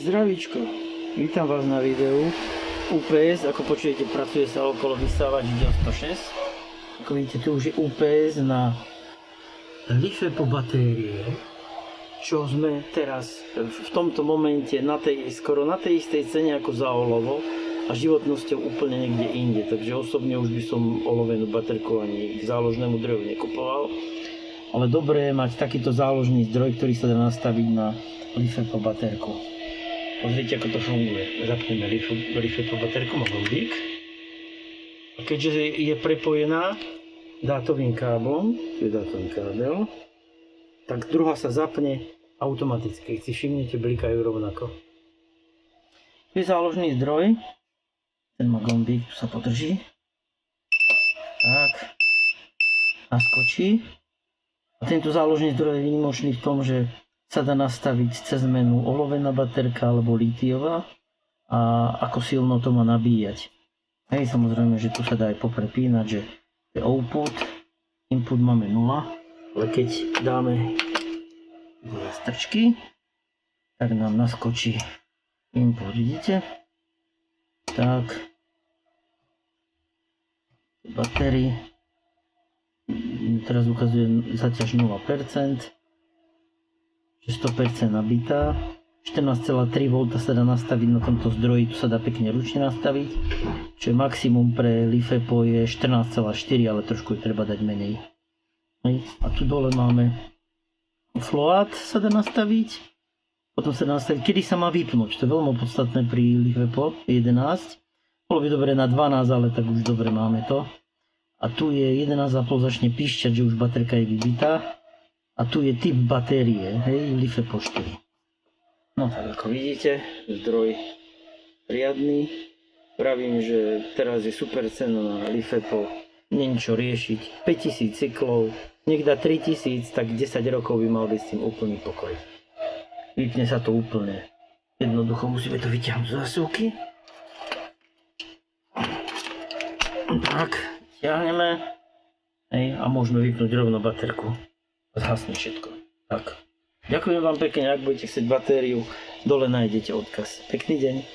Zdravíčko, vítam vás na videu. UPS, ako počujete, pracuje sa okolo vysávač ide 106. Ako vidíte, tu už je UPS na LiFePO batérie, čo sme teraz v tomto momente skoro na tej istej cene ako za olovo a životnosťou úplne niekde inde. Takže osobne už by som olovenú baterku ani k záložnému zdroju nekupoval. Ale dobré je mať takýto záložný zdroj, ktorý sa dá nastaviť na LiFePO baterku. Pozrite, ako to funguje. Zapneme LiFePO baterku, má gombík. A keďže je prepojená dátovým káblom, tu je dátový kábel, tak druhá sa zapne automaticky. Si všimnete, blikajú rovnako. Tu je záložný zdroj. Ten má gombík, tu sa podrží. Tak. Naskočí. A tento záložný zdroj je výnimočný v tom, že sa dá nastaviť cez menu olovená baterka alebo lítiová a ako silno to má nabíjať. Hej, samozrejme, že tu sa dá aj poprepínať, že je output, input máme 0, ale keď dáme dve strčky, tak nám naskočí input, vidíte? Tak, batérii, teraz ukazuje zaťaž 0%, 100% nabitá, 14,3 V sa dá nastaviť na tomto zdroji, tu sa dá pekne ručne nastaviť, čo je maximum pre LiFePO je 14,4, ale trošku je treba dať menej. A tu dole máme float sa dá nastaviť, potom sa dá nastaviť, kedy sa má vypnúť, to je veľmi podstatné pri LiFePO 11, bolo by dobre na 12, ale tak už dobre máme to. A tu je 11,5 začne píšťať, že už baterka je vybitá. A tu je typ batérie, hej, LiFePO 4. No tak ako vidíte, zdroj riadny. Pravím, že teraz je super cena na LiFePO, nie čo riešiť. 5000 cyklov, niekda 3000, tak 10 rokov by mal byť s tým úplný pokoj. Vypne sa to úplne. Jednoducho musíme to vyťahnuť z zásuvky. Tak, ťahneme. Hej, a môžeme vypnúť rovno baterku. Zhasne všetko. Tak. Ďakujem vám pekne, ak budete chcieť batériu, dole nájdete odkaz. Pekný deň.